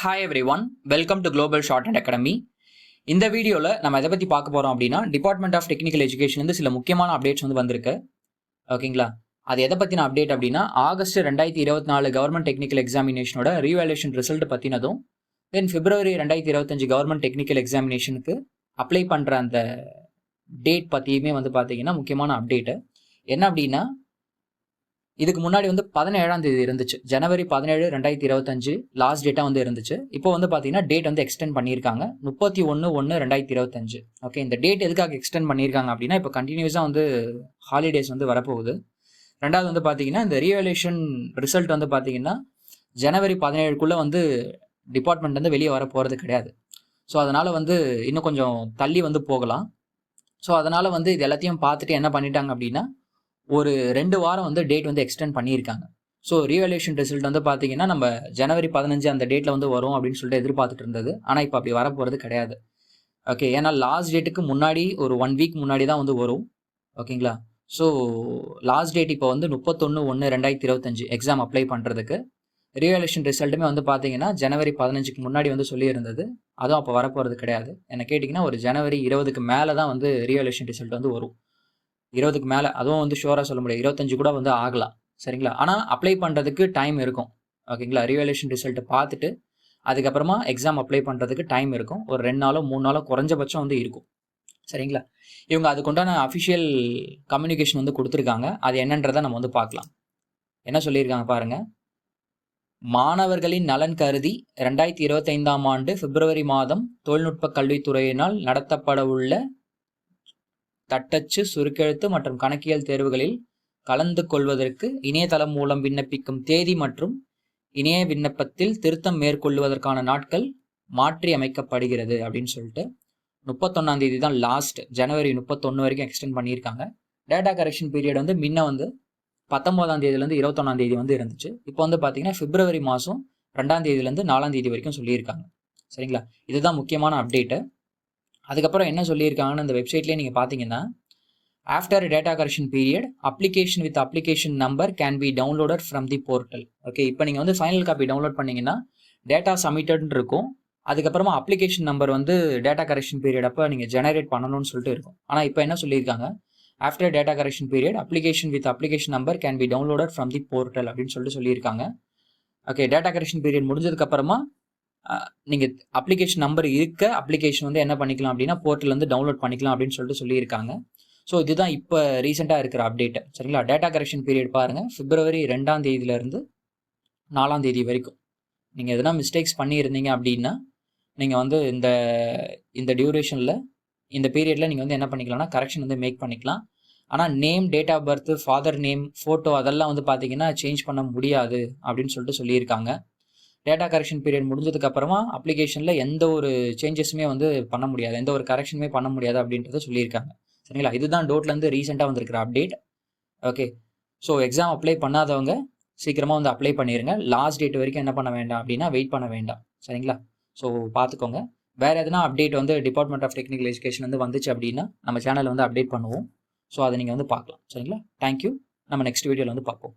Hi every one, welcome to global short and academy. இந்த வீடியோவில் நம்ம எதை பற்றி பார்க்க போகிறோம் அப்படின்னா, டிபார்ட்மெண்ட் ஆஃப் டெக்னிக்கல் எஜுகேஷன்லேருந்து சில முக்கியமான அப்டேட்ஸ் வந்திருக்கு. ஓகேங்களா? அது எதை பற்றின அப்டேட் அப்படின்னா, ஆகஸ்ட் 2024 கவர்மெண்ட் டெக்னிக்கல் எக்ஸாமினேஷனோட ரீவேல்யூஷன் ரிசல்ட் பற்றினதும், தென் பிப்ரவரி 2025 கவர்மெண்ட் டெக்னிக்கல் எக்ஸாமினேஷனுக்கு அப்ளை பண்ணுற அந்த டேட் பற்றியுமே பார்த்தீங்கன்னா முக்கியமான அப்டேட்டு. என்ன அப்படின்னா, இதுக்கு முன்னாடி 17ஆம் தேதி இருந்துச்சு. ஜனவரி 17, 2025 லாஸ்ட் டேட்டாக இருந்துச்சு. இப்போ பார்த்தீங்கன்னா டேட் எக்ஸ்டெண்ட் பண்ணியிருக்காங்க. 31/1/2025. ஓகே, இந்த டேட் எதுக்காக எக்ஸ்டெண்ட் பண்ணியிருக்காங்க அப்படின்னா, இப்போ கண்டினியூஸாக ஹாலிடேஸ் வரப்போகுது. ரெண்டாவது பார்த்தீங்கன்னா, இந்த ரீவேல்யூஷன் ரிசல்ட் பார்த்தீங்கன்னா ஜனவரி 17க்குள்ளே டிபார்ட்மெண்ட் வெளியே வர போகிறது கிடையாது. ஸோ அதனால் இன்னும் கொஞ்சம் தள்ளி போகலாம். ஸோ அதனால் இது எல்லாத்தையும் பார்த்துட்டு என்ன பண்ணிட்டாங்க அப்படின்னா, ஒரு 2 வாரம் டேட் எக்ஸ்டெண்ட் பண்ணியிருக்காங்க. ஸோ ரீவேல்யூஷன் ரிசல்ட் பார்த்தீங்கன்னா நம்ம ஜனவரி 15 அந்த டேட்டில் வரும் அப்படின்னு சொல்லிட்டு எதிர்பார்த்துட்டு இருந்தது. ஆனால் இப்போ அப்படி வரப்போகிறது கிடையாது. ஓகே, ஏன்னா லாஸ்ட் டேட்டுக்கு முன்னாடி ஒரு 1 வீக் முன்னாடி தான் வரும். ஓகேங்களா? ஸோ லாஸ்ட் டேட் இப்போ 31/1/2025 எக்ஸாம் அப்ளை பண்ணுறதுக்கு. ரீவேல்யூஷன் ரிசல்ட்டுமே பார்த்தீங்கன்னா ஜனவரி 15க்கு முன்னாடி சொல்லியிருந்தது. அதுவும் அப்போ வரப்போகிறது கிடையாது. என்ன கேட்டிங்கன்னா ஒரு ஜனவரி 20க்கு மேலே தான் ரீவேல்யூஷன் ரிசல்ட் வரும். 20க்கு மேலே, அதுவும் ஷுவராக சொல்ல முடியாது. 25 கூட ஆகலாம். சரிங்களா? ஆனால் அப்ளை பண்ணுறதுக்கு டைம் இருக்கும். ஓகேங்களா? ரீவேல்யூஷன் ரிசல்ட்டை பார்த்துட்டு அதுக்கப்புறமா எக்ஸாம் அப்ளை பண்ணுறதுக்கு டைம் இருக்கும். ஒரு 2 நாளோ 3 நாளோ குறைஞ்சபட்சம் இருக்கும். சரிங்களா? இவங்க அதுக்குண்டான அஃபிஷியல் கம்யூனிகேஷன் கொடுத்துருக்காங்க. அது என்னன்றதை நம்ம பார்க்கலாம். என்ன சொல்லியிருக்காங்க பாருங்கள். மாணவர்களின் நலன் கருதி 2025ஆம் ஆண்டு பிப்ரவரி மாதம் தொழில்நுட்ப கல்வித்துறையினால் நடத்தப்பட உள்ள தட்டச்சு, சுருக்கெழுத்து மற்றும் கணக்கியல் தேர்வுகளில் கலந்து கொள்வதற்கு இணையதளம் மூலம் விண்ணப்பிக்கும் தேதி மற்றும் இணைய விண்ணப்பத்தில் திருத்தம் மேற்கொள்வதற்கான நாட்கள் மாற்றி அமைக்கப்படுகிறது அப்படின்னு சொல்லிட்டு 31ஆம் தேதி தான் லாஸ்ட். ஜனவரி 31 வரைக்கும் எக்ஸ்டெண்ட் பண்ணியிருக்காங்க. டேட்டா கரெக்ஷன் பீரியட் முன்ன 19ஆம் தேதியிலேருந்து 21ஆம் தேதி இருந்துச்சு. இப்போ பார்த்தீங்கன்னா பிப்ரவரி மாதம் 2ஆம் தேதியிலேருந்து 4ஆம் தேதி வரைக்கும் சொல்லியிருக்காங்க. சரிங்களா? இதுதான் முக்கியமான அப்டேட்டு. அதுக்கப்புறம் என்ன சொல்லியிருக்காங்கன்னு அந்த வெப்சைட்லேயே நீங்கள் பார்த்தீங்கன்னா, after data correction period application with application number can be downloaded from the portal. Okay, இப்போ நீங்கள் ஃபைனல் காப்பி டவுன்லோட் பண்ணிங்கன்னா டேட்டா சப்மிட்டட்னு இருக்கும். அதுக்கப்புறமா application number data correction period அப்போ நீங்கள் ஜெனரேட் பண்ணணும்னு சொல்லிட்டு இருக்கும். ஆனால் இப்போ என்ன சொல்லியிருக்காங்க, after data correction period application with application number can be downloaded from the portal அப்படின்னு சொல்லியிருக்காங்க. ஓகே, டேட்டா கரெக்ஷன் பீரியட் முடிஞ்சதுக்கப்புறமா நீங்கள் அப்ளிகேஷன் நம்பர் இருக்க அப்ளிகேஷன் என்ன பண்ணிக்கலாம் அப்படின்னா போர்ட்டல் டவுன்லோட் பண்ணிக்கலாம் அப்படின்னு சொல்லியிருக்காங்க. ஸோ இதுதான் இப்போ ரீசெண்டாக இருக்கிற அப்டேட்டு. சரிங்களா? டேட்டா கரெக்ஷன் பீரியட் பாருங்கள், பிப்ரவரி 2ஆம் தேதியிலேருந்து 4ஆம் தேதி வரைக்கும். நீங்கள் எதனா மிஸ்டேக்ஸ் பண்ணியிருந்தீங்க அப்படின்னா நீங்கள் இந்த இந்த டியூரேஷனில் இந்த பீரியடில் நீங்கள் என்ன பண்ணிக்கலாம்னா கரெக்ஷன் மேக் பண்ணிக்கலாம். ஆனால் name, date of birth, father name, photo அதெல்லாம் பார்த்தீங்கன்னா சேஞ்ச் பண்ண முடியாது அப்படின்னு சொல்லியிருக்காங்க. டேட்டா கரெக்ஷன் பீரியட் முடிஞ்சதுக்கப்புறமா அப்ளிகேஷனில் எந்த ஒரு சேஞ்சஸுமே பண்ண முடியாது, எந்த ஒரு கரெக்ஷனுமே பண்ண முடியாது அப்படின்றத சொல்லியிருக்காங்க. சரிங்களா? இதுதான் டோட்லேருந்து ரீசெண்டாக வந்திருக்கிற update. Okay, so exam apply பண்ணாதவங்க சீக்கிரமாக அப்ளை பண்ணிடுங்க. லாஸ்ட் டேட் வரைக்கும் என்ன பண்ண வேண்டாம் அப்படின்னா வெயிட் பண்ண வேண்டாம். சரிங்களா? ஸோ பார்த்துக்கோங்க. வேறு எதனா update department of technical education வந்துச்சு அப்படின்னா நம்ம சேனலில் அப்டேட் பண்ணுவோம். ஸோ அதை நீங்கள் பார்க்கலாம். சரிங்களா? தேங்க்யூ. நம்ம நெக்ஸ்ட் வீடியோவில் பார்ப்போம்.